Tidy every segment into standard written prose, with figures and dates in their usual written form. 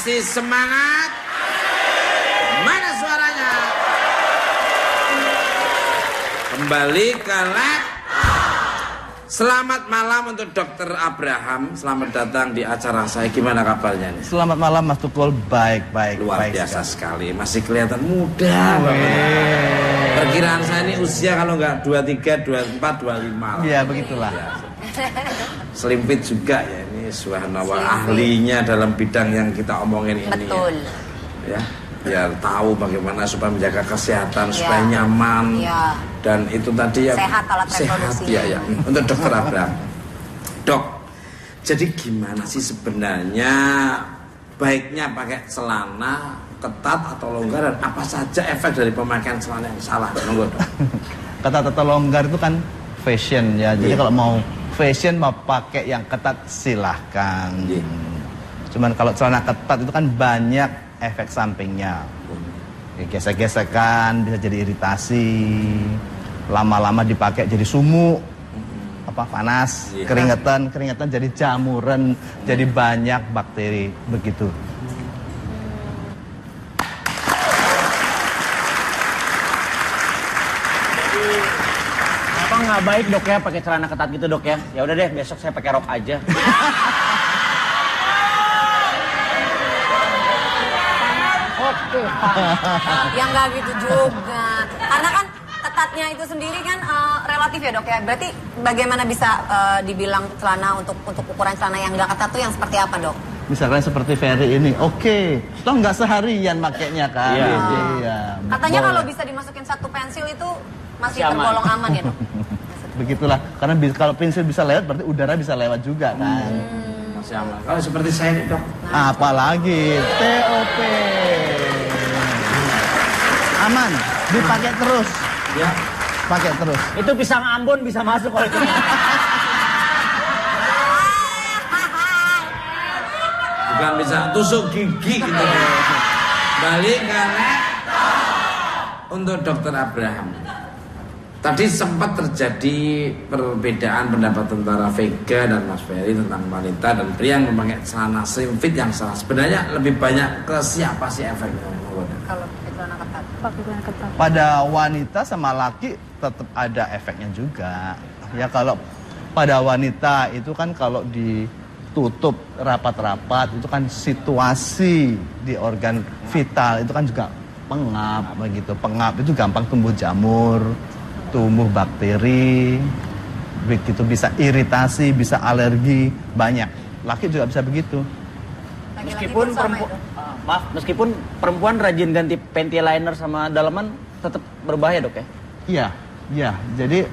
Masih semangat? Mana suaranya? Kembali ke lab. Selamat malam untuk Dokter Abraham. Selamat datang di acara saya. Gimana kabarnya nih? Selamat malam Mas Tukul. Baik. Luar biasa sekali. Masih kelihatan muda. Perkiraan saya ini usia kalau nggak 23, 24, 25. Iya begitulah. Selimpit juga ya. Ini subhanallah ahlinya dalam bidang yang kita omongin ini. Betul. Ya. Biar tahu bagaimana supaya menjaga kesehatan, supaya nyaman, dan itu tadi ya sehat alat reproduksi. Ya. Untuk Dokter Abraham, Dok, jadi gimana sih sebenarnya baiknya pakai celana ketat atau longgar, dan apa saja efek dari pemakaian celana yang salah? Monggo, Dok. Ketat atau longgar itu kan fashion ya. Jadi kalau mau fashion mau pakai yang ketat silahkan. Cuman kalau celana ketat itu kan banyak efek sampingnya, gesek-gesekan, bisa jadi iritasi, lama-lama dipakai jadi sumuk, panas, keringetan jadi jamuran, jadi banyak bakteri begitu. Apa nggak baik dok ya pakai celana ketat gitu dok ya? Ya udah deh besok saya pakai rok aja. Yang nggak gitu juga, karena kan ketatnya itu sendiri kan relatif ya dok ya. Berarti bagaimana bisa dibilang celana untuk ukuran celana yang nggak ketat tuh yang seperti apa dok? Misalkan seperti Ferry ini, toh nggak seharian makainya kan? Iya. Katanya kalau bisa dimasukin satu pensil itu masih tergolong aman ya dok? Begitulah, karena kalau pensil bisa lewat berarti udara bisa lewat juga kan? Masih aman. Kalau seperti saya nih, Dok. Apalagi TOP. Aman, dipakai terus. Ya, pakai terus. Itu pisang Ambon bisa masuk kalau itu. Bukan bisa tusuk gigi gitu. Balik ke untuk Dokter Abraham. Tadi sempat terjadi perbedaan pendapat antara Vega dan Mas Ferry tentang wanita dan pria yang memakai celana slim fit yang salah. Sebenarnya lebih banyak ke siapa sih efeknya? Kalau celana ketat. Pada wanita sama laki tetap ada efeknya juga. Ya kalau pada wanita itu kan kalau ditutup rapat-rapat itu kan situasi di organ vital itu kan juga pengap begitu. Pengap itu gampang tumbuh jamur, tumbuh bakteri, begitu bisa iritasi, bisa alergi, banyak. Laki juga bisa begitu. Meskipun perempuan rajin ganti panty liner sama daleman tetap berbahaya dok ya? Iya. Jadi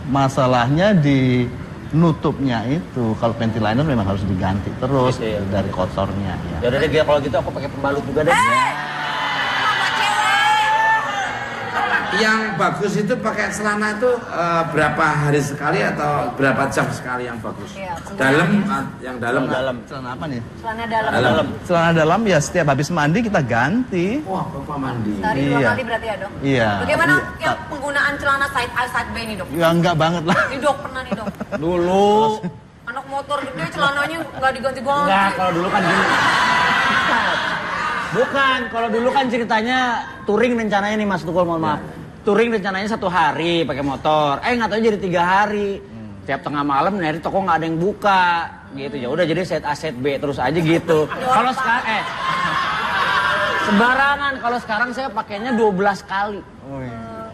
masalahnya di nutupnya itu, kalau panty liner memang harus diganti terus dari kotornya. Ya udah deh, kalau gitu aku pakai pembalut juga deh. Yang bagus itu pakai celana itu berapa hari sekali atau berapa jam sekali yang bagus? Dalam, yang dalam. Celana apa nih? Celana dalam. Celana dalam ya setiap habis mandi kita ganti. Wah, bapak mandi. Sehari 2 kali berarti ya dok? Iya. Bagaimana yang penggunaan celana side A side B nih dok? Ya enggak banget lah. Nih dok, pernah nih dok? Dulu. Anak motor gede celananya nggak diganti-ganti. Enggak, kalau dulu kan gini. Bukan, kalau dulu kan ceritanya touring rencananya nih Mas Tukul, mohon maaf. Touring rencananya 1 hari pakai motor. Nggak tahu jadi 3 hari. Tiap tengah malam nyari toko nggak ada yang buka. Gitu ya udah jadi set A set B terus aja gitu. Kalau sekarang sembarangan. Kalau sekarang saya pakainya 12 kali.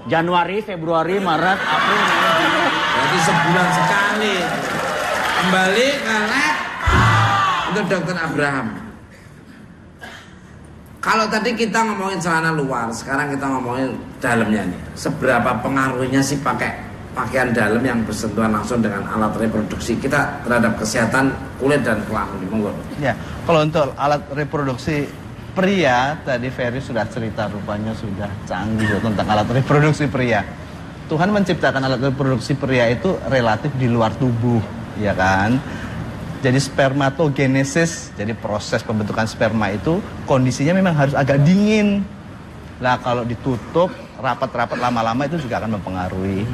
Januari, Februari, Maret, April, Mei, Juni. Berarti sebulan sekali. Kembali ke lab untuk Dokter Abraham. Kalau tadi kita ngomongin celana luar, sekarang kita ngomongin dalamnya nih. Seberapa pengaruhnya sih pakai pakaian dalam yang bersentuhan langsung dengan alat reproduksi kita terhadap kesehatan kulit dan kelamin? Monggo. Ya, kalau untuk alat reproduksi pria, tadi Ferry sudah cerita rupanya sudah canggih tentang alat reproduksi pria. Tuhan menciptakan alat reproduksi pria itu relatif di luar tubuh, ya kan? Jadi spermatogenesis, jadi proses pembentukan sperma itu kondisinya memang harus agak dingin. Nah kalau ditutup rapat-rapat lama-lama itu juga akan mempengaruhi.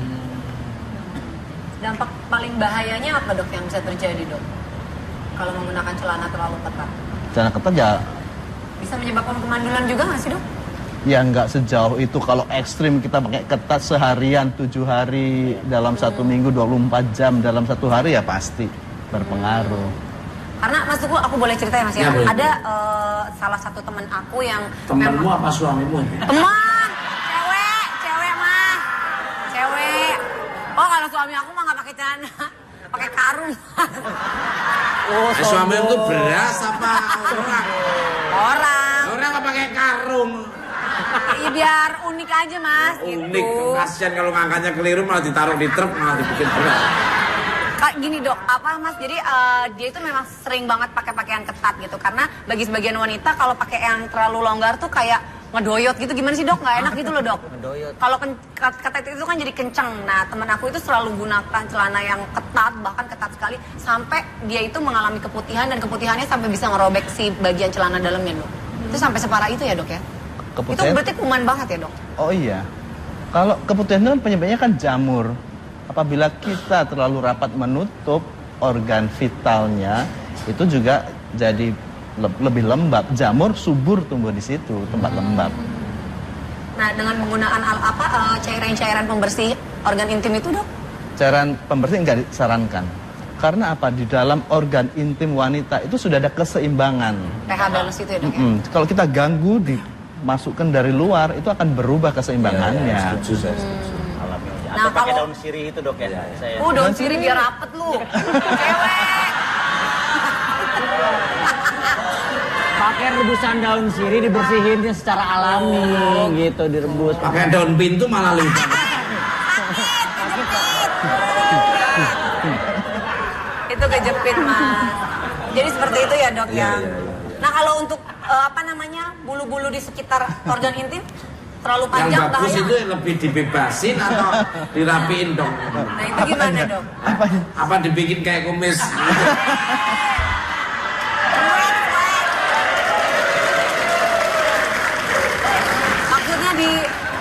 Dampak paling bahayanya apa dok yang bisa terjadi dok? Kalau menggunakan celana terlalu ketat? Celana ketat ya Bisa menyebabkan kemandulan juga nggak sih dok? Ya nggak sejauh itu. Kalau ekstrim kita pakai ketat seharian 7 hari dalam 1 minggu 24 jam dalam 1 hari ya pasti berpengaruh. Karena Mas Tukul, aku boleh cerita ya Mas ya? Ya, boleh. Ada salah satu teman aku yang Temenmu apa suamimu? teman, cewek Mas, cewek. Oh kalau suami aku mah nggak pakai celana, pakai karung. Suami itu beras apa orang? Orang, Nggak pakai karung. ya, biar unik aja Mas. Unik, gitu. kasihan kalau ngangkatnya keliru malah ditaruh di truk malah dibikin berat. Kak, gini dok, apa Mas? Jadi dia itu memang sering banget pakai pakaian ketat gitu. Karena bagi sebagian wanita kalau pakai yang terlalu longgar tuh kayak ngedoyot gitu. Gimana sih dok? Nggak enak gitu loh dok. Ngedoyot. Kalau ketat itu kan jadi kenceng. Nah temen aku itu selalu gunakan celana yang ketat, bahkan ketat sekali. Sampai dia itu mengalami keputihan dan keputihannya sampai bisa ngerobek si bagian celana dalamnya dok. Itu sampai separah itu ya dok ya? Itu Keputihan? berarti kuman banget ya dok? Oh iya. Kalau keputihan itu kan penyebabnya kan jamur. Apabila kita terlalu rapat menutup organ vitalnya, itu juga jadi lebih lembab. Jamur subur tumbuh di situ, tempat lembab. Nah dengan penggunaan cairan-cairan pembersih organ intim itu dok? Cairan pembersih nggak disarankan. Karena apa? Di dalam organ intim wanita itu sudah ada keseimbangan. pH balance itu ya dok ya? Kalau kita ganggu dimasukkan dari luar, itu akan berubah keseimbangannya. Setuju saya. Setuju. Alami aja. Nah, Atau pakai kalau- daun sirih itu dok ya? Saya. Daun sirih biar rapet lu. Cewek. Pakai rebusan daun sirih dibersihinnya secara alami gitu, direbus. Pakai daun pintu malah lebih bagus. Itu kejepit mas. Jadi seperti itu ya dok ya. Iya. Nah kalau untuk bulu-bulu di sekitar organ intim terlalu Yang panjang bagus bahaya. itu lebih dibebasin atau dirapiin dong? Nah itu gimana dok? Apa dibikin kayak kumis? Maksudnya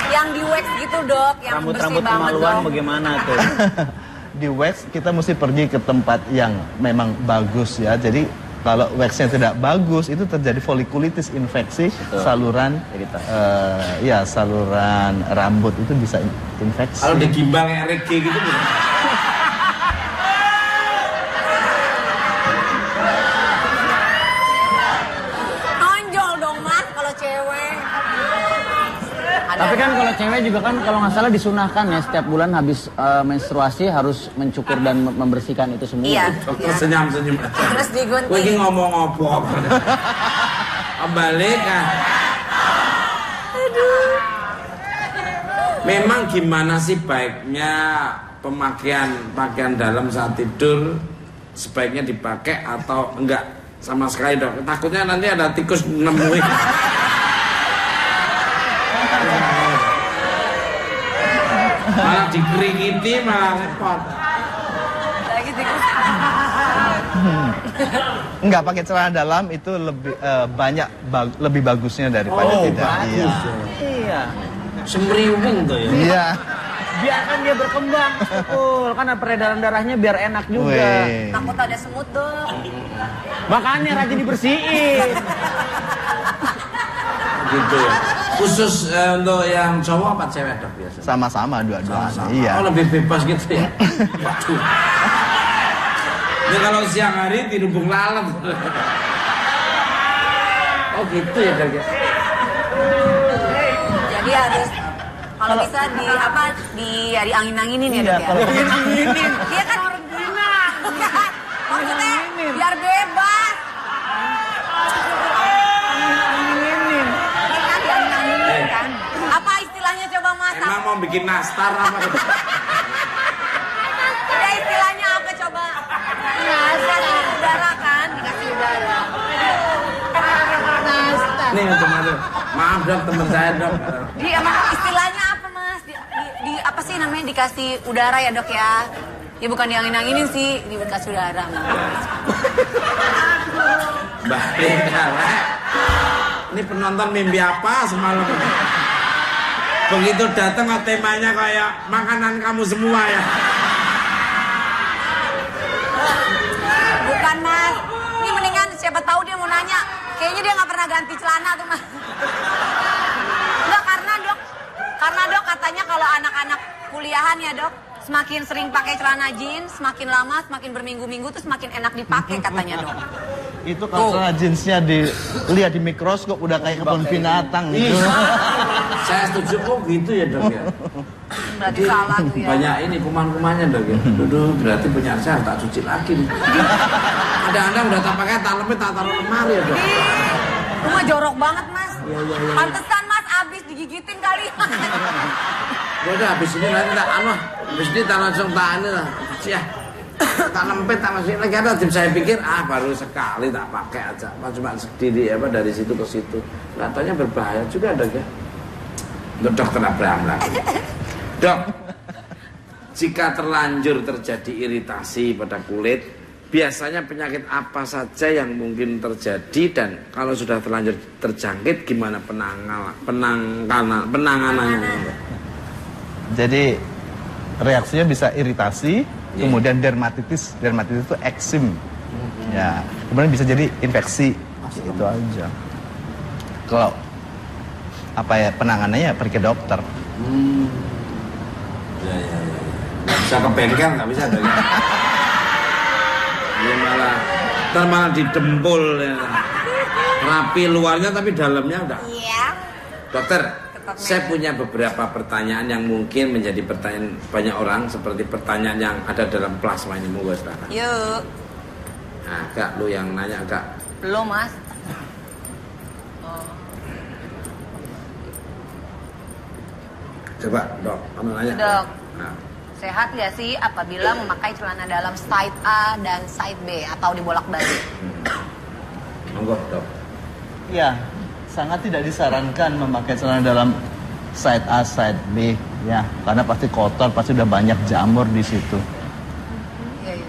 yang di wax gitu dok, yang Rambut-rambut bersih banget kemaluan dok. bagaimana tuh? Di wax kita mesti pergi ke tempat yang memang bagus ya. Jadi kalau waxnya tidak bagus itu terjadi folikulitis, infeksi saluran saluran rambut itu bisa infeksi. Kalau digimbal kayak reggae gitu gimana? Nonjol dong mas kalau cewek. Tapi kan kalau cewek juga kan kalau nggak salah disunahkan ya setiap bulan habis menstruasi harus mencukur dan membersihkan itu semua. Iya. Dokter senyum-senyum aja. Terus digunting. Kowe iki ngomong apa? Kembali kan. Memang gimana sih baiknya pakaian dalam saat tidur sebaiknya dipakai atau enggak sama sekali dok? Takutnya nanti ada tikus nemuin. Malah dikeringiti malah repot. Lagi tikus. Enggak pakai celana dalam itu lebih lebih bagusnya daripada tidak. bagus. Iya. Semriwing tuh ya. Iya. Biarkan dia berkembang, betul. Kan peredaran darahnya biar enak juga. Weh. Takut ada semut dok. Makanya rajin dibersihin. Gitu ya. Khusus untuk yang cowok apa cewek dok biasa? Sama-sama dua-duanya. Iya. Oh lebih bebas gitu ya. Waduh. Ini kalau siang hari dirubung lalat. Oh gitu ya dok ya. Jadi harus kalau bisa di angin-anginin ya Iya, dok ya. kalau Angin-anginin. Dia kan maksudnya biar bebas. Kan diangin-anginin kan. Apa istilahnya coba mas? Emang mau bikin nastar apa? Ya istilahnya apa coba? Dikasih udara kan, dikasih udara. Nih teman-teman. Maaf dok teman saya dok. Emang istilahnya apa mas? Apa sih namanya dikasih udara ya dok ya? Ya bukan diangin-anginin sih, dikasih udara. Balik karek. Ini penonton mimpi apa semalam? Begitu datang kok temanya kayak makanan kamu semua ya. Bukan mas, ini mendingan siapa tahu dia mau nanya Kayaknya dia nggak pernah ganti celana tuh mas. Enggak karena dok katanya kalau anak-anak kuliahan ya dok, semakin sering pakai celana jeans, semakin lama, semakin berminggu-minggu tuh semakin enak dipakai katanya dok. Itu kalau celana jeansnya dilihat di mikroskop udah kayak kebun binatang gitu. Saya setuju kok gitu ya dok ya. Berarti salah tuh ya. Banyak ini kuman-kumannya dok ya. Duduk berarti punya saya tak cuci lagi nih. Ada udah tak pakai tak lemit tak taruh lemari ya dok. Itu mah jorok banget mas. Iya. Pantesan mas abis digigitin kali. Ya udah habis ini nanti tak habis ini tak langsung tak ini lah. Ya. Tak lempet tak masukin lagi ada tim saya pikir baru sekali tak pakai aja. Cuma sendiri dari situ ke situ. Katanya berbahaya juga dok ya. Untuk dokter Abraham lagi. Dok, jika terlanjur terjadi iritasi pada kulit, biasanya penyakit apa saja yang mungkin terjadi dan kalau sudah terlanjur terjangkit gimana penanganannya? Jadi reaksinya bisa iritasi, kemudian dermatitis. Dermatitis itu eksim. Ya, kemudian bisa jadi infeksi. Itu aja. Kalau penanganannya pergi ke dokter. Ya. Bisa ke bengkel nggak bisa dong. Dia malah didempul ya. Rapi luarnya tapi dalamnya udah. Iya. Dokter, saya punya beberapa pertanyaan yang mungkin menjadi pertanyaan banyak orang seperti pertanyaan yang ada dalam plasma ini mau sekarang. Yuk. Nah, Kak, lu yang nanya Kak. Belum mas. Coba dok, kamu nanya. Dok. Nah. Sehat nggak sih apabila memakai celana dalam side A dan side B atau dibolak-balik? Monggo dok. Ya, sangat tidak disarankan memakai celana dalam side A, side B, ya, karena pasti kotor, pasti udah banyak jamur di situ. Iya.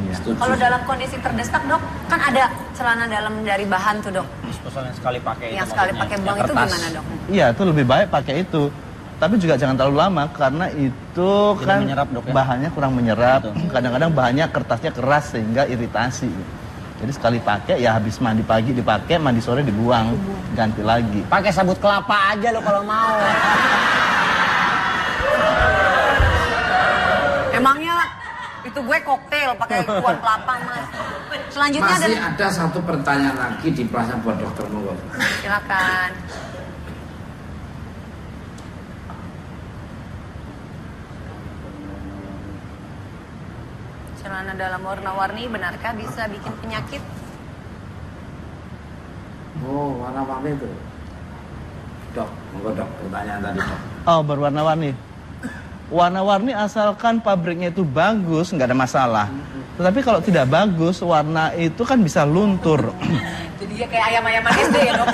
Iya. Kalau dalam kondisi terdesak dok, kan ada celana dalam dari bahan tuh dok. Disposal yang sekali pakai. Yang sekali pakai buang itu gimana dok? Iya, itu lebih baik pakai itu. Tapi juga jangan terlalu lama karena itu Tidak kan menyerap, dok, ya? bahannya kurang menyerap. Betul. Kadang-kadang bahannya kertasnya keras sehingga iritasi. Jadi sekali pakai ya habis mandi pagi dipakai, mandi sore dibuang, ganti lagi. Pakai sabut kelapa aja lo kalau mau. Emangnya itu gue koktail pakai kuah kelapa mas. Selanjutnya Masih ada satu pertanyaan lagi di plasma buat dokter monggo. Silakan. Celana dalam warna-warni benarkah bisa bikin penyakit? Oh, warna-warni itu. Dok, monggo dok, pertanyaan tadi dok. Oh, berwarna-warni. Warna-warni asalkan pabriknya itu bagus, nggak ada masalah. Tetapi kalau tidak bagus, warna itu kan bisa luntur. Jadi ya kayak ayam-ayaman SD ya dok.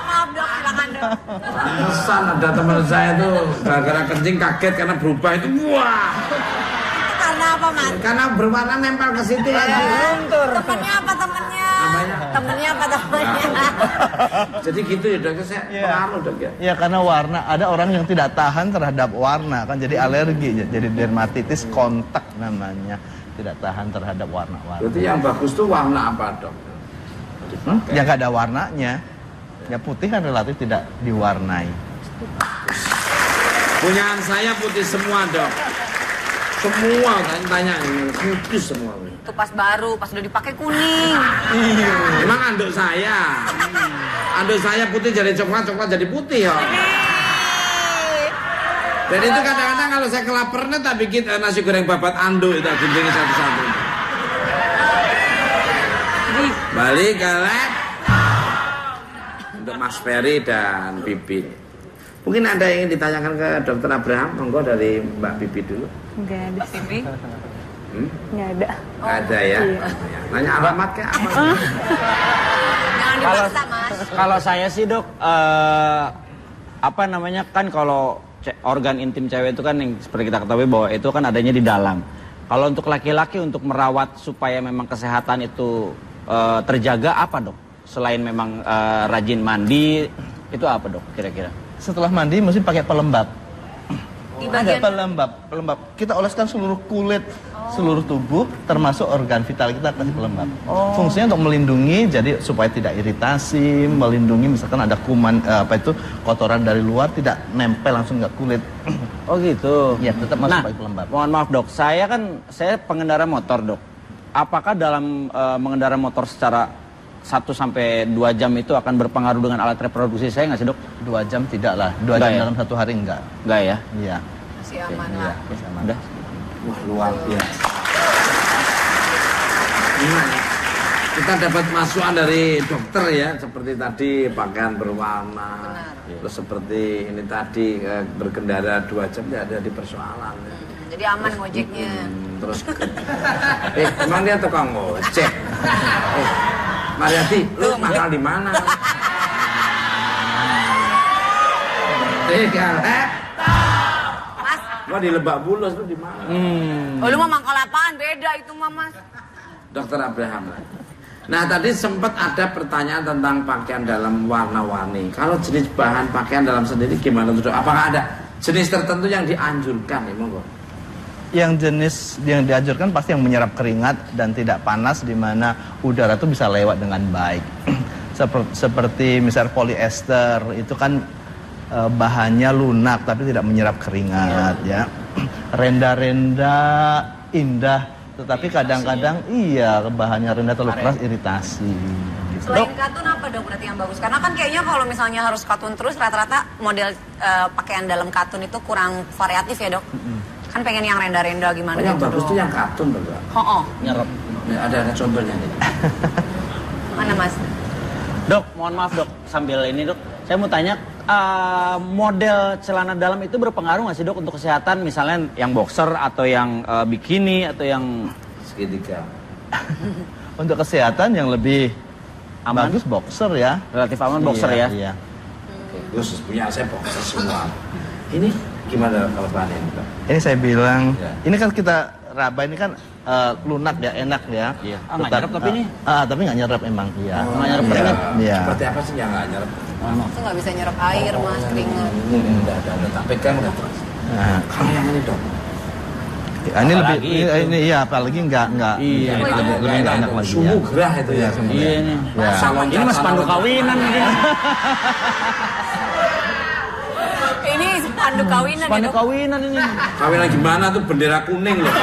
Maaf dok, silakan dok. Pantesan ada teman saya tuh gara-gara kencing kaget karena berubah itu wah. Karena apa mas? Karena berwarna nempel ke situ lagi. Luntur. Temennya apa temennya? Namanya? Temennya apa temennya? Jadi gitu ya dok, saya pengaruh dok ya. Ya karena warna, ada orang yang tidak tahan terhadap warna kan jadi alergi, jadi dermatitis kontak namanya, tidak tahan terhadap warna-warna. Berarti yang bagus tuh warna apa dok? Ya nggak ada warnanya. Ya putih kan relatif tidak diwarnai. Punyaan saya putih semua dok. Semua tanya ini putih semua. Itu pas baru, pas udah dipakai kuning. Emang anduk saya. Anduk saya putih jadi coklat, coklat jadi putih ya. Dan itu kadang-kadang kalau saya kelaparan tak bikin nasi goreng babat anduk itu guntingin satu-satu. Balik ke lab untuk Mas Ferry dan Bibi. Mungkin ada yang ingin ditanyakan ke Dokter Abraham, monggo dari Mbak Bibi dulu. Enggak ada sih. Enggak ada. Nggak ada ya. Nanya alamat kayak apa? Jangan dipaksa mas. Kalau saya sih dok, apa namanya kan kalau organ intim cewek itu kan yang seperti kita ketahui bahwa itu kan adanya di dalam. Kalau untuk laki-laki untuk merawat supaya memang kesehatan itu terjaga apa dok? Selain memang rajin mandi, itu apa dok kira-kira? Setelah mandi mesti pakai pelembab. Di Ada bagian pelembab. Kita oleskan seluruh kulit, seluruh tubuh, termasuk organ vital kita kasih pelembab. Fungsinya untuk melindungi, jadi supaya tidak iritasi, melindungi misalkan ada kuman, kotoran dari luar tidak nempel langsung ke kulit. Oh gitu. Ya, tetap masuk Nah, pakai pelembab. mohon maaf dok, saya pengendara motor dok. Apakah dalam mengendara motor secara 1 sampai 2 jam itu akan berpengaruh dengan alat reproduksi saya nggak sih dok? 2 jam tidak lah, 2 jam Enggak ya? dalam 1 hari enggak. Enggak ya? Iya. masih aman Iya, lah. bisa aman. Udah. Wah, luar biasa. Gimana? Kita dapat masukan dari dokter ya, seperti tadi pakaian berwarna, terus seperti ini tadi berkendara 2 jam tidak ada di persoalan. Ya. Jadi aman ngojeknya. Terus, emang dia tukang ngojek? Mariati, lu mangkal di mana? Mas, Gua di Lebak Bulus, lu di mana? oh, lu mah mangkal apaan? Beda itu mah mas. Dokter Abraham. Nah tadi sempat ada pertanyaan tentang pakaian dalam warna-warni. Kalau jenis bahan pakaian dalam sendiri gimana tuh dok? Apakah ada jenis tertentu yang dianjurkan ya monggo? Yang jenis yang dianjurkan pasti yang menyerap keringat dan tidak panas, di mana udara itu bisa lewat dengan baik. Seperti misalnya polyester itu kan bahannya lunak tapi tidak menyerap keringat ya. Renda-renda indah tetapi kadang-kadang iya bahannya rendah terlalu keras iritasi. Gitu. Selain katun apa dong berarti yang bagus? Karena kan kayaknya kalau misalnya harus katun terus rata-rata model pakaian dalam katun itu kurang variatif ya dok? Kan pengen yang renda-renda gimana Yang gitu bagus dong. tuh yang katun dok. Oh, Nyerap. Ya, ada contohnya nih. mana mas? Dok, mohon maaf dok, sambil ini dok, saya mau tanya, model celana dalam itu berpengaruh nggak sih dok untuk kesehatan, misalnya yang boxer atau yang bikini atau yang Segitiga. Untuk kesehatan yang lebih Aman? bagus boxer ya. relatif aman boxer ya? Iya. Oke, khusus punya saya boxer semua. Ini gimana kalau bahan ini dok? Ini saya bilang, Ya. ini kan kita raba ini kan lunak ya, enak ya. Iya. Nggak nyerap tapi ini? Tapi nggak nyerap emang, iya. Nggak nyerap Iya, keringat? Iya. Seperti apa sih yang nggak nyerap? Itu nggak bisa nyerap air mas, keringat. Udah tak pegang udah terus. Nah, Kalau yang ini dok? ini lebih Apalagi itu. ini iya apalagi nggak Iya. lebih nggak enak lagi ya. Sumbu gerah itu ya. Iya ini. Ya. Ini mas pandu kawinan ini. Ini spanduk kawinan ya Pandu dok? kawinan ini. Kawinan gimana tuh bendera kuning loh.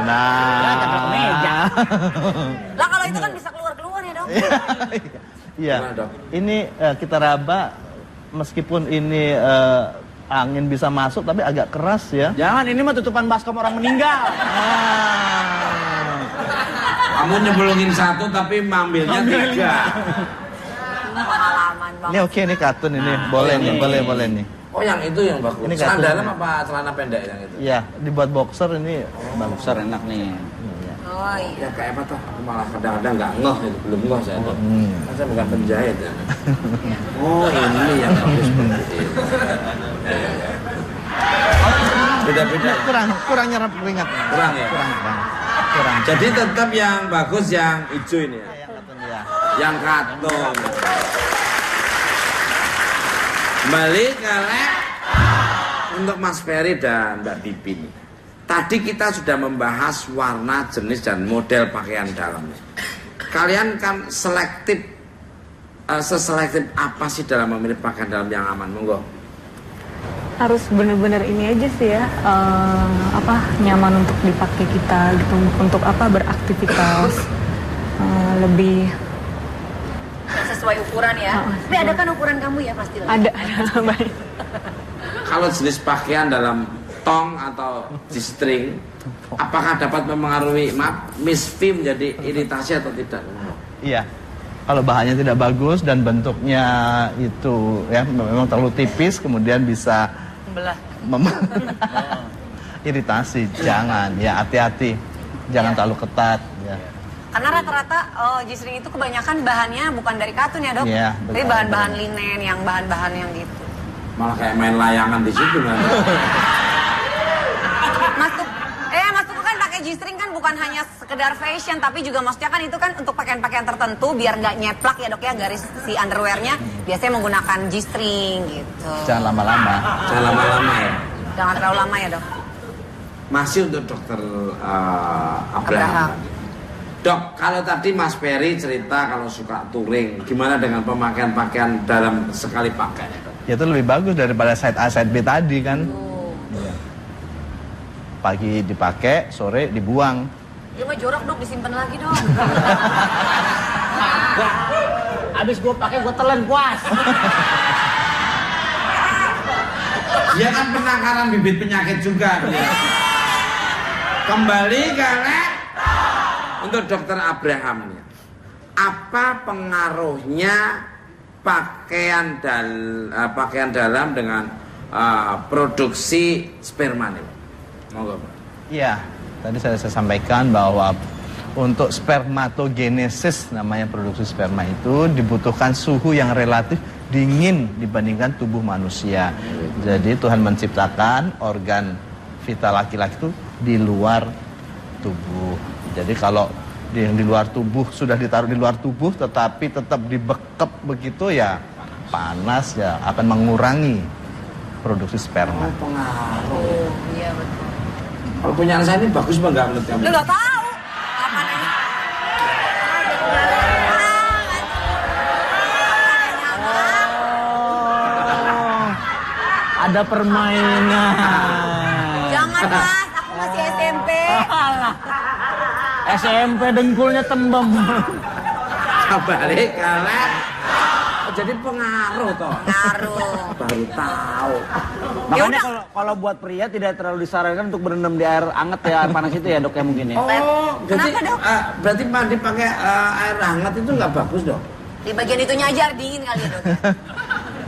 Nah, Lah kalau itu kan bisa keluar-keluar ya dok? iya. Gimana, Dok? Ini kita raba meskipun ini angin bisa masuk tapi agak keras ya. Jangan, ini mah tutupan baskom orang meninggal. Kamu nyebelungin satu tapi ambilnya 3. Pengalaman Ini banget. oke nih katun ini. Boleh nih, boleh nih. Oh yang itu yang bagus. Ini Celana katun. dalam apa celana pendek yang itu? Iya, dibuat boxer ini bagus. Boxer enak nih. Oh iya. Ya kayak apa tuh? Aku malah kadang-kadang nggak ngeh itu, belum ngeh saya. Tuh. Kan saya bukan penjahit ya. Oh ini yang bagus seperti itu. Beda-beda. Kurang nyerap keringat. Kurang ya? Kurang. Jadi tetap yang bagus yang hijau ini ya. Yang katun ya. Yang katun. Kembali ke lab untuk Mas Ferry dan Mbak Bibi nih. Tadi kita sudah membahas warna, jenis dan model pakaian dalam. Kalian kan selektif, seselektif apa sih dalam memilih pakaian dalam yang aman? Monggo. Harus bener-bener ini aja sih ya, nyaman untuk dipakai kita gitu, untuk beraktivitas lebih Sesuai ukuran ya. Tapi ada kan ukuran kamu ya pasti lah. ada baik. Kalau jenis pakaian dalam tong atau G-string, apakah dapat memengaruhi Miss V menjadi iritasi atau tidak? Iya. Kalau bahannya tidak bagus dan bentuknya itu ya memang terlalu tipis, kemudian bisa Membelah. iritasi. Jangan ya, hati-hati. Jangan terlalu ketat ya. Karena rata-rata G-string itu kebanyakan bahannya bukan dari katun ya dok? Iya, Tapi betul. bahan-bahan linen, yang bahan-bahan yang gitu. Malah kayak main layangan di situ kan? Mas Tukul G-string kan bukan hanya sekedar fashion, tapi juga maksudnya kan itu kan untuk pakaian-pakaian tertentu biar nggak nyeplak ya dok ya garis si underwearnya. Biasanya menggunakan G-string gitu. Jangan lama-lama. Jangan lama-lama ya. Jangan terlalu lama ya dok. Masih untuk dokter Abraham. Dok, kalau tadi Mas Ferry cerita kalau suka touring, gimana dengan pemakaian pakaian dalam sekali pakai? Ya itu lebih bagus daripada side A, side B tadi kan. Iya. Pagi dipakai, sore dibuang. Ya mah jorok dok, disimpan lagi dok. Abis gue pakai gue telan puas. Dia kan penangkaran bibit penyakit juga. Kembali ke untuk dokter Abraham nih. Apa pengaruhnya pakaian dalam dengan produksi sperma nih? Monggo, Pak. Iya, tadi saya sampaikan bahwa untuk spermatogenesis namanya produksi sperma itu dibutuhkan suhu yang relatif dingin dibandingkan tubuh manusia. Jadi Tuhan menciptakan organ vital laki-laki itu di luar tubuh. Jadi kalau yang di luar tubuh sudah ditaruh di luar tubuh tetapi tetap dibekep begitu ya panas ya akan mengurangi produksi sperma. Pengaruh. Iya betul. Kalau punya anak saya ini bagus apa enggak menurut kamu? Lu nggak tahu. Apa nanya? Ada permainan. Jangan mas, aku masih SMP. SMP dengkulnya tembem. Balik kalah. Jadi pengaruh toh. Ngaruh. Baru tahu. Makanya kalau buat pria tidak terlalu disarankan untuk berendam di air hangat ya, air panas itu ya dok ya mungkin ya. Oh, jadi Kenapa, Dok? berarti mandi pakai air hangat itu nggak bagus dong? Di bagian itunya aja dingin kali ya dok.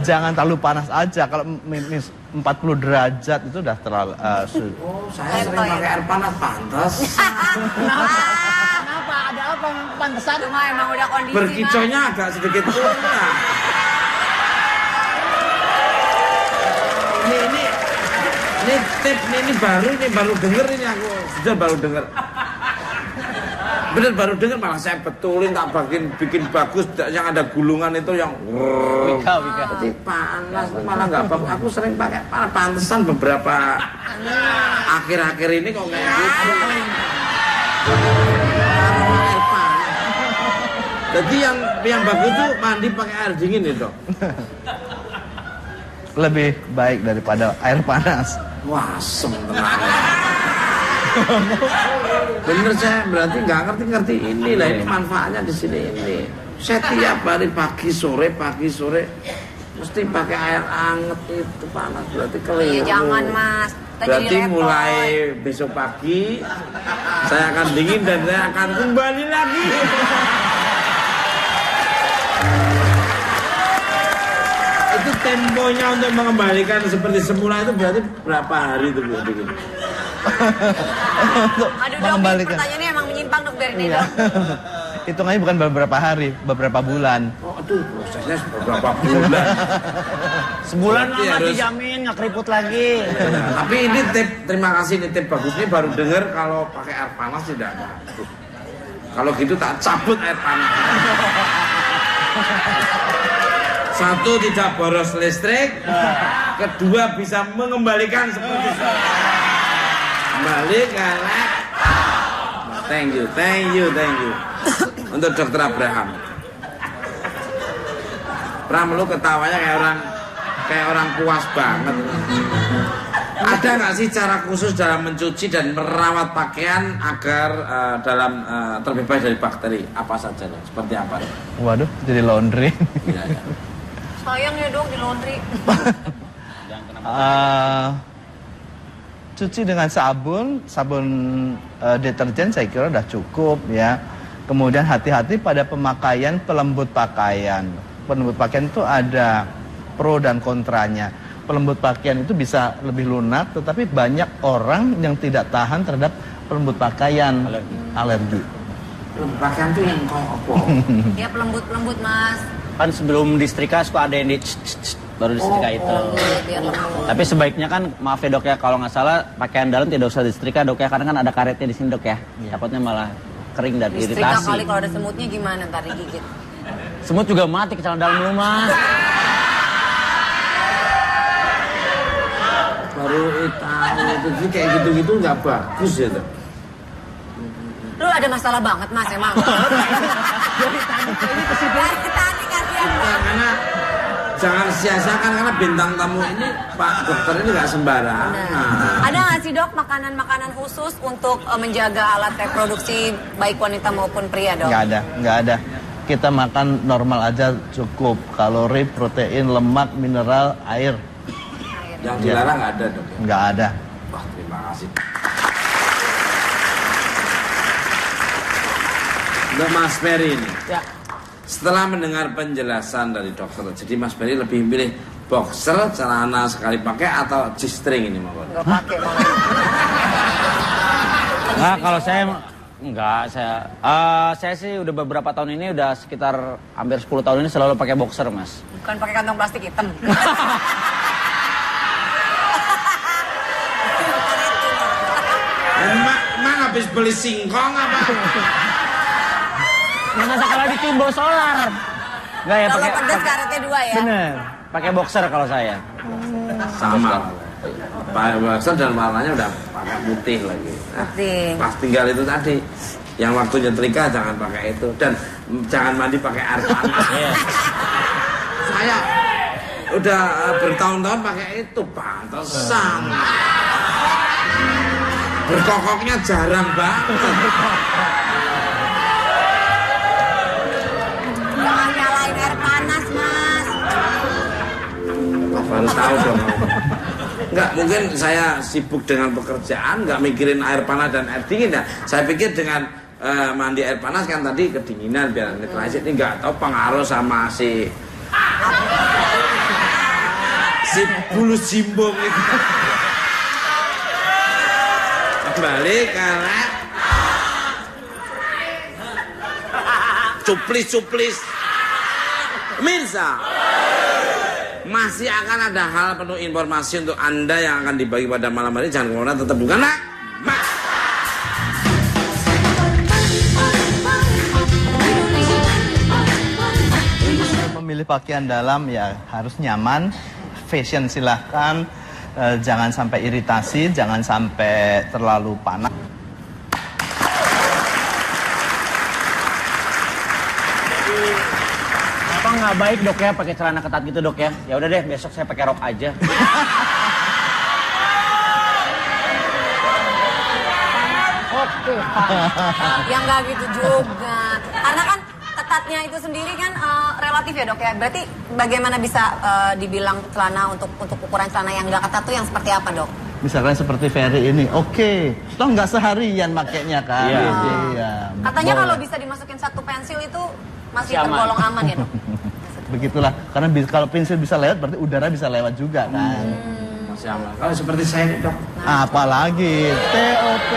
Jangan terlalu panas aja. Kalau minus 40 derajat itu udah terlalu Oh, saya sering pakai air panas pantas. Kenapa? Ada apa pantesan? Cuma emang udah kondisi Berkicaunya agak sedikit kurang. Ini tip ini baru denger ini aku sudah baru denger. Bener baru denger malah saya betulin tak bikin bagus yang ada gulungan itu yang Wika. jadi panas malah nggak bagus. Aku sering pakai pantesan beberapa akhir-akhir ini kok kayak gitu. Air panas. Jadi yang bagus tuh mandi pakai air dingin ya dok. lebih baik daripada air panas. Wah, tenang. Bener saya berarti nggak ngerti ini lah ini manfaatnya di sini ini. Saya tiap hari pagi sore mesti pakai air anget itu panas berarti keliru. Iya jangan mas. Kita jadi Berarti repot. mulai besok pagi saya akan dingin dan saya akan kembali lagi. Itu temponya untuk mengembalikan seperti semula itu berarti berapa hari itu Bu bikin? Untuk Aduh dok, mengembalikan. pertanyaannya emang menyimpang dok dari ini Iya. dok. Hitungannya bukan beberapa hari, beberapa bulan. Oh, aduh, prosesnya beberapa bulan. Sebulan Berarti lama harus- dijamin nggak keriput lagi. Tapi ini tip, terima kasih ini tip bagus ini baru dengar kalau pakai air panas tidak bagus. Kalau gitu tak cabut air panas. Satu tidak boros listrik, kedua bisa mengembalikan seperti kembali karena thank you. Untuk dokter Abraham. Pram lu ketawanya kayak orang puas banget. Ada nggak sih cara khusus dalam mencuci dan merawat pakaian agar terbebas dari bakteri? Apa saja dong? Seperti apa? Waduh, jadi laundry. Iya. Sayang ya dok di laundry. Cuci dengan sabun deterjen saya kira udah cukup ya. Kemudian hati-hati pada pemakaian pelembut pakaian. Pelembut pakaian itu ada pro dan kontranya. Pelembut pakaian itu bisa lebih lunak, tetapi banyak orang yang tidak tahan terhadap pelembut pakaian, alergi. Pakaian tuh yang kok apa? Dia pelembut mas. Kan sebelum disetrika suka ada yang di baru disetrika itu. Biar lembut. Tapi sebaiknya kan, maaf ya dok ya, kalau nggak salah pakaian dalam tidak usah disetrika dok ya, karena kan ada karetnya di sini dok ya. Takutnya malah kering dan Disetrika iritasi. kali kalau ada semutnya gimana ntar digigit. Semut juga mati ke celana dalam rumah. Baru tahu itu jadi kayak gitu-gitu nggak bagus ya tuh. Lu ada masalah banget mas emang. Dari tadi kasihan banget. Karena jangan sia-siakan karena bintang tamu ini Pak Dokter ini nggak sembarangan. Ada nggak sih dok makanan-makanan khusus untuk menjaga alat reproduksi baik wanita maupun pria dok? Nggak ada. Kita makan normal aja cukup. Kalori, protein, lemak, mineral, air. Yang dilarang nggak ada dok ya? Nggak ada. Wah terima kasih. Untuk Mas Ferry ini. Ya. Setelah mendengar penjelasan dari dokter, jadi Mas Ferry lebih milih boxer, celana sekali pakai atau G-string ini mau? Nggak pakai malah. Nah, kalau saya enggak, saya sih udah beberapa tahun ini, udah sekitar hampir 10 tahun ini selalu pakai boxer, Mas. Bukan pakai kantong plastik hitam. Mak habis beli singkong apa? Mana sekali ditimbul solar. Enggak ya, Kalau pakai pedas karetnya 2 ya. bener. Pakai boxer kalau saya. Sama. Pakai boxer dan warnanya udah pakai putih lagi. Nah, Putih. pas tinggal itu tadi, yang waktu nyetrika jangan pakai itu dan jangan mandi pakai air panas. Saya udah bertahun-tahun pakai itu, pantesan. Berkokoknya jarang banget. Jangan nyalain air panas mas. Baru tahu dong. Enggak, mungkin saya sibuk dengan pekerjaan, nggak mikirin air panas dan air dingin ya. Saya pikir dengan mandi air panas kan tadi kedinginan biar netralisir. Ini nggak tahu pengaruh sama si bulu jimbong itu. Kembali karena cuplis. Mirsa, masih akan ada hal penuh informasi untuk Anda yang akan dibagi pada malam hari. Jangan kemana, tetap bukan nak. Memilih pakaian dalam ya harus nyaman, fashion silahkan, jangan sampai iritasi, jangan sampai terlalu panas. Apa nggak baik dok ya pakai celana ketat gitu dok ya? Ya udah deh, besok saya pakai rok aja. Oke. Yang nggak gitu juga. Karena kan ketatnya itu sendiri kan relatif ya dok ya. Berarti bagaimana bisa dibilang celana untuk ukuran celana yang nggak ketat tuh yang seperti apa dok? Misalkan seperti Ferry ini, oke, toh nggak seharian makainya kan? Iya. Iya. Katanya Boleh. kalau bisa dimasukin 1 pensil itu masih Masih aman. tergolong aman ya dok? Begitulah, karena kalau pensil bisa lewat, berarti udara bisa lewat juga kan? Masih aman. Kalau seperti saya nih dok, Apalagi TOP.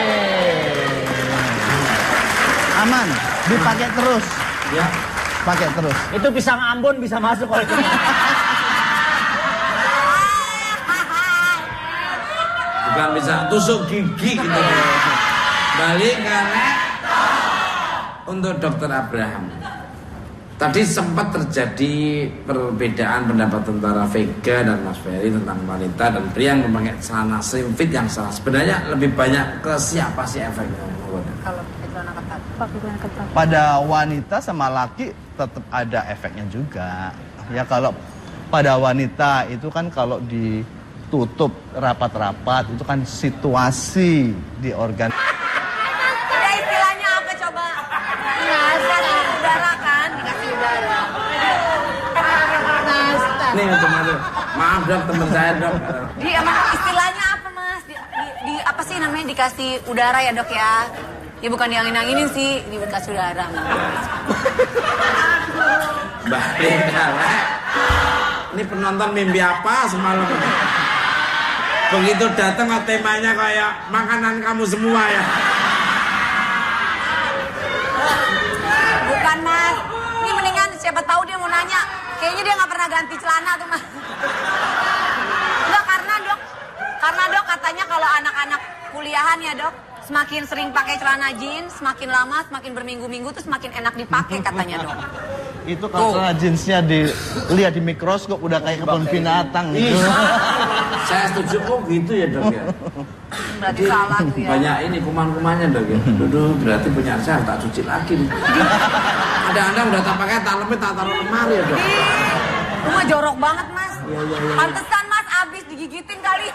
Aman, dipakai terus, ya pakai terus. Itu pisang Ambon bisa masuk kalau itu. bukan bisa tusuk gigi gitu. Balik karena untuk Dokter Abraham. Tadi sempat terjadi perbedaan pendapat antara Vega dan Mas Ferry tentang wanita dan pria yang memakai celana slim fit yang salah. Sebenarnya lebih banyak ke siapa sih efeknya? Kalau celana ketat. Pakai celana ketat. Pada wanita sama laki tetap ada efeknya juga. Ya kalau pada wanita itu kan kalau ditutup rapat-rapat itu kan situasi di organ. Ada istilahnya apa coba? Dikasih udara kan? Dikasih udara. Nih teman-teman, maaf dok teman saya dok. Emang istilahnya apa mas? Di apa sih namanya dikasih udara ya dok ya? Ya bukan diangin-anginin sih, dikasih udara. Balik karena ini penonton mimpi apa semalam? Begitu datang kok temanya kayak makanan kamu semua ya. Bukan mas, ini mendingan siapa tahu dia mau nanya. Kayaknya dia nggak pernah ganti celana tuh mas. kuliahan ya dok, semakin sering pakai celana jeans, semakin lama, semakin berminggu-minggu tuh semakin enak dipakai katanya dok. Itu kalau celana jeansnya dilihat di mikroskop udah kayak kebun binatang gitu. Saya setuju kok gitu ya dok ya. Berarti salah tuh ya. Banyak ini kuman-kumannya dok ya. Duduk berarti punya saya tak cuci lagi nih. Ada udah tak pakai tak lemit tak taruh lemari ya dok. Itu mah jorok banget mas. Iya. Pantesan mas abis digigitin kali.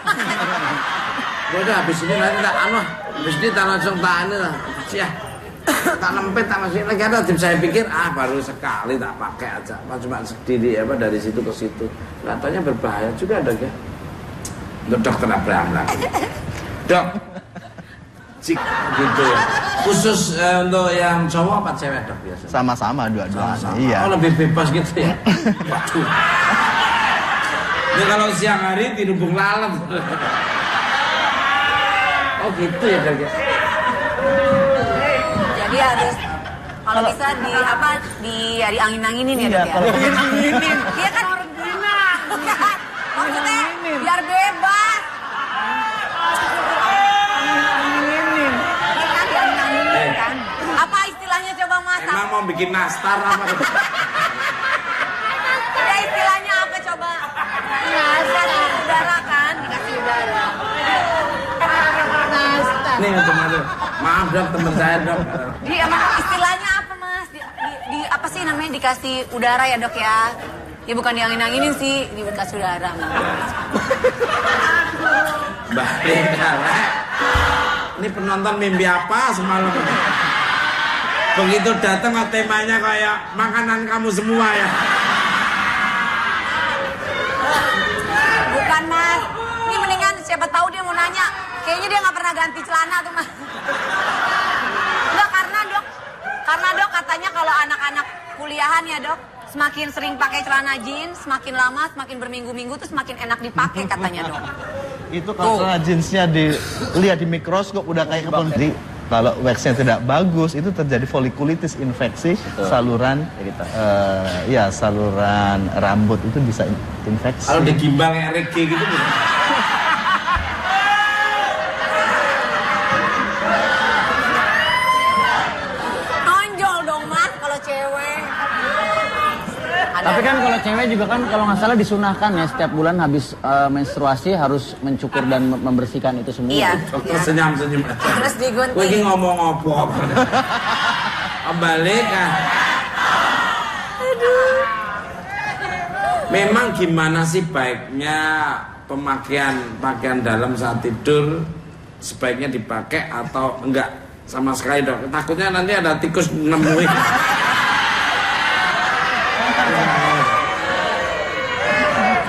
Ya udah habis ini nanti tak habis ini tak langsung tak ini lah. Ya. Tak lempet tak masukin lagi ada tim saya pikir baru sekali tak pakai aja. Cuma sendiri dari situ ke situ. Katanya berbahaya juga dok ya. Untuk dokter Abraham lagi. Dok. Gitu ya. Khusus untuk yang cowok apa cewek dok biasa? Sama-sama dua-duanya. Iya. Oh lebih bebas gitu ya. Waduh. Ini kalau siang hari dirubung lalat. Oh gitu ya dok ya. Jadi harus kalau bisa di angin-anginin ya dok ya. Kalau Angin-anginin. Iya kan maksudnya biar bebas. Angin-anginin. Angin-anginin kan. Apa istilahnya coba mas? Emang mau bikin nastar apa? Ya istilahnya apa coba? Dikasih udara kan, dikasih udara. Nih teman-teman. Maaf dok teman saya dok. Emang istilahnya apa mas? Di apa sih namanya dikasih udara ya dok ya? Ya bukan diangin-anginin sih, dikasih udara. Balik karek. Ini penonton mimpi apa semalam? Begitu datang kok temanya kayak makanan kamu semua ya. Bukan mas, ini mendingan siapa tahu dia mau nanya. Kayaknya dia nggak pernah ganti celana tuh mas. Enggak karena dok katanya kalau anak-anak kuliahan ya dok, semakin sering pakai celana jeans, semakin lama, semakin berminggu-minggu tuh semakin enak dipakai katanya dok. Itu kalau celana jeansnya dilihat di mikroskop udah kayak kebun. Jadi kalau waxnya tidak bagus itu terjadi folikulitis, infeksi saluran saluran rambut itu bisa infeksi. Kalau digimbal kayak reggae gitu. Nonjol dong mas kalau cewek. Tapi kan kalau cewek juga kan kalau nggak salah disunahkan ya setiap bulan habis menstruasi harus mencukur dan membersihkan itu semua. Iya. Dokter senyum-senyum aja. Terus digunting. Gue ini ngomong apa? Balik kan. Memang gimana sih baiknya pakaian dalam saat tidur sebaiknya dipakai atau enggak sama sekali dok? Takutnya nanti ada tikus nemuin.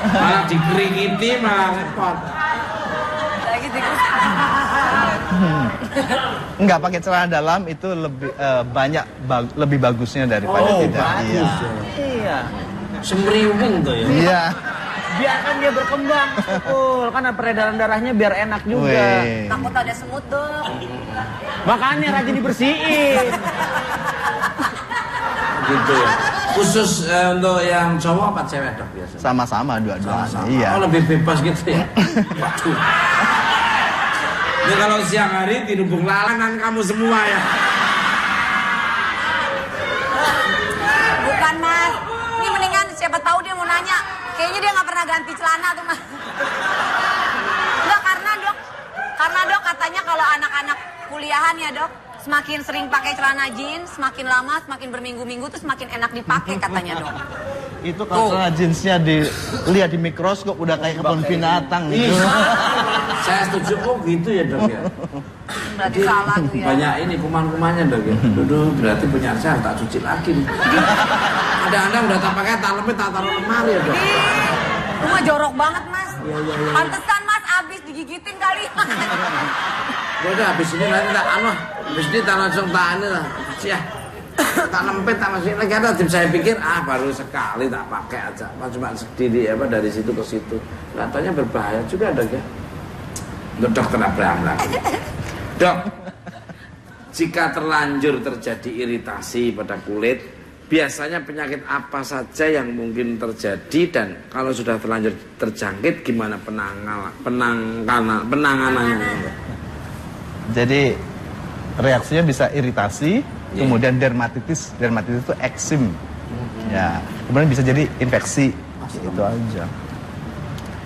Malah dikeringiti malah repot. Lagi tikus. Enggak pakai celana dalam itu lebih bagusnya daripada tidak. Bagus. Iya. Semriwing tuh ya. Iya. Biarkan dia berkembang, betul. Kan peredaran darahnya biar enak juga. Weh. Takut ada semut dok. Makanya rajin dibersihin. Gitu ya. Khusus untuk yang cowok apa cewek dok biasa? Sama-sama dua-duanya. Iya. Oh lebih bebas gitu ya. Waduh. Ini kalau siang hari dirubung lalanan kamu semua ya. Bukan mas, ini mendingan siapa tahu dia mau nanya. Kayaknya dia nggak pernah ganti celana tuh mas. Enggak karena dok katanya kalau anak-anak kuliahan ya dok, semakin sering pakai celana jeans, semakin lama, semakin berminggu-minggu tuh semakin enak dipakai katanya dok. Itu kalau celana jeansnya dilihat di mikroskop udah kayak kebun binatang gitu. Saya setuju kok gitu ya dok ya. Berarti salah tuh ya. Banyak ini kuman-kumannya dok ya. Duduk berarti punya saya tak cuci lagi nih. Ada udah tak pakai tak lemit tak taruh lemari ya dok. Itu mah jorok banget mas. Iya. Pantesan mas abis digigitin kali. Ya udah habis ini nanti tak habis ini tak langsung tak ini lah. Ya. Tak lempet tak masukin lagi ada tim saya pikir baru sekali tak pakai aja. Cuma sendiri dari situ ke situ. Katanya berbahaya juga dok ya. Untuk dokter Abraham lagi. Dok, jika terlanjur terjadi iritasi pada kulit, biasanya penyakit apa saja yang mungkin terjadi dan kalau sudah terlanjur terjangkit gimana penanganannya? Jadi reaksinya bisa iritasi, Iya. kemudian dermatitis. Dermatitis itu eksim. Ya, kemudian bisa jadi infeksi. Itu aja.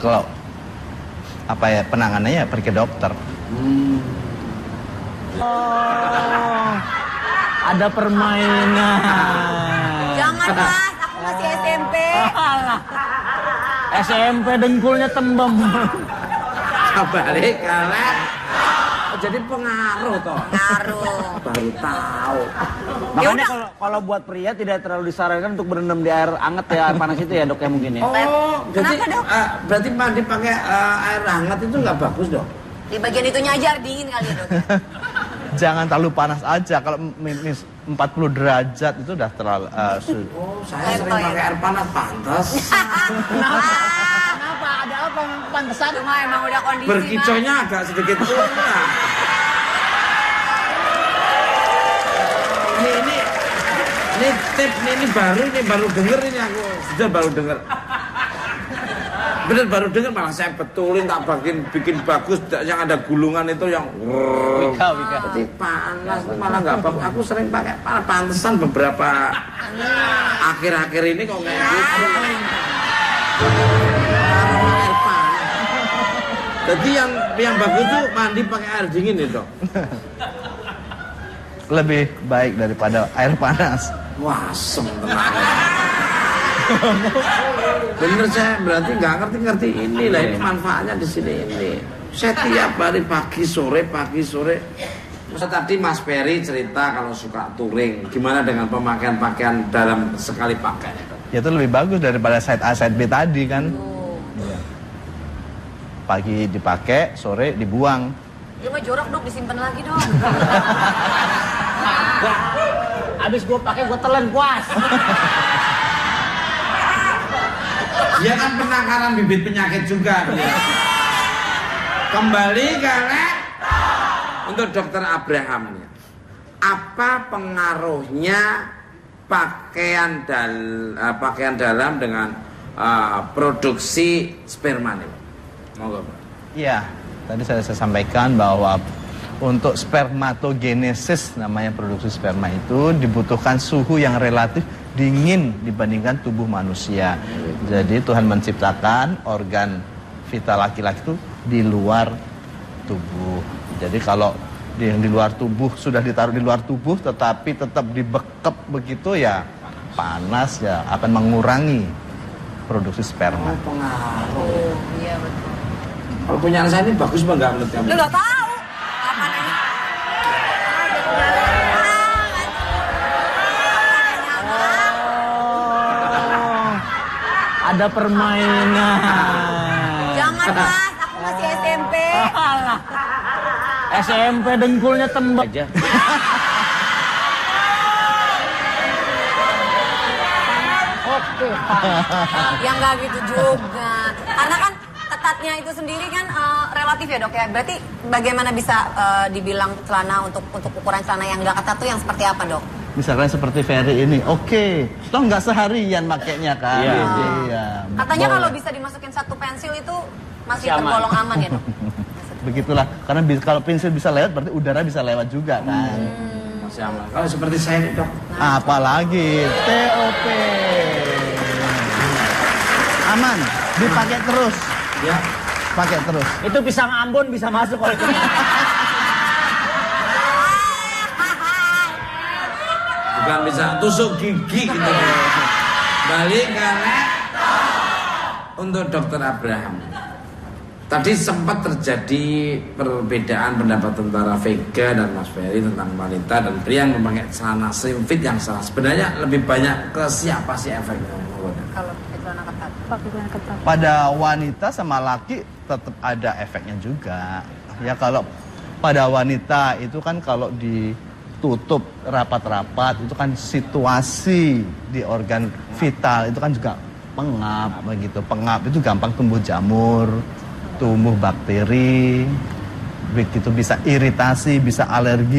Kalau apa ya penanganannya ya pergi ke dokter. Oh, ada permainan. Jangan mas, aku masih SMP. SMP dengkulnya tembem. Balik kalek. Jadi pengaruh toh. Ngaruh. Baru tahu. Makanya kalau buat pria tidak terlalu disarankan untuk berendam di air hangat ya, air panas itu ya dok ya mungkin ya. Oh, jadi Kenapa, Dok? berarti mandi pakai air hangat itu nggak bagus dong? Di bagian itunya aja dingin kali ya dok. Jangan terlalu panas aja. Kalau minus 40 derajat itu udah terlalu Oh, saya sering Level ya? pakai air panas, pantas. Kenapa? Ada apa pantesan? Cuma emang udah kondisi Berkicaunya agak sedikit kurang. Ini tip ini baru denger ini aku sudah baru denger. Bener baru denger malah saya betulin tak bikin bagus yang ada gulungan itu yang Wika. Jadi panas itu malah nggak bagus. Aku sering pakai pantesan beberapa akhir-akhir ini kok kayak gitu. Air panas. Jadi yang bagus tuh mandi pakai air dingin itu. lebih baik daripada air panas. Wah, asem tenang. Bener saya berarti nggak ngerti ini lah ini manfaatnya di sini ini. Saya tiap hari pagi sore. Masa tadi Mas Ferry cerita kalau suka touring, gimana dengan pemakaian pakaian dalam sekali pakai? Ya itu lebih bagus daripada side A side B tadi kan. Iya. Pagi dipakai, sore dibuang. Dia mah jorok dok, disimpan lagi dong. Abis gue pakai gue telan puas. Dia kan penangkaran bibit penyakit juga. Dia. Kembali ke untuk Dokter Abraham nih. Apa pengaruhnya pakaian dalam dengan produksi sperma nih? Monggo, Pak. Iya, tadi saya sampaikan bahwa untuk spermatogenesis namanya produksi sperma itu dibutuhkan suhu yang relatif dingin dibandingkan tubuh manusia. Jadi Tuhan menciptakan organ vital laki-laki itu di luar tubuh. Jadi kalau yang di luar tubuh sudah ditaruh di luar tubuh tetapi tetap dibekep begitu ya panas ya akan mengurangi produksi sperma. Pengaruh. Iya betul. Kalau punya saya ini bagus apa enggak menurut kamu? Lu nggak tahu. Kapan ini? Ada permainan. Jangan mas, aku masih SMP. SMP dengkulnya tembak aja. Oke. Yang nggak gitu juga. Karena kan ketatnya itu sendiri kan relatif ya dok ya. Berarti bagaimana bisa dibilang celana untuk ukuran celana yang nggak ketat tuh yang seperti apa dok? Misalkan seperti Ferry ini, oke, toh nggak seharian makainya kan? Iya. Iya. Katanya boleh. kalau bisa dimasukin satu pensil itu masih Masih aman. tergolong aman ya dok? Begitulah, karena kalau pensil bisa lewat, berarti udara bisa lewat juga kan? Masih aman. Kalau seperti saya ini, Dok. Apalagi TOP. Aman, dipakai terus, Ya. pakai terus. Itu pisang Ambon bisa masuk kalau itu. Bukan bisa tusuk gigi gitu. Balik ke untuk Dokter Abraham. Tadi sempat terjadi perbedaan pendapat antara Vega dan Mas Ferry tentang wanita dan pria yang memakai celana slim fit yang salah. Sebenarnya lebih banyak ke siapa sih efeknya? Kalau celana ketat. Pakai celana ketat. Pada wanita sama laki tetap ada efeknya juga. Ya kalau pada wanita itu kan kalau ditutup rapat-rapat itu kan situasi di organ vital itu kan juga pengap begitu. Pengap itu gampang tumbuh jamur, tumbuh bakteri, begitu bisa iritasi, bisa alergi.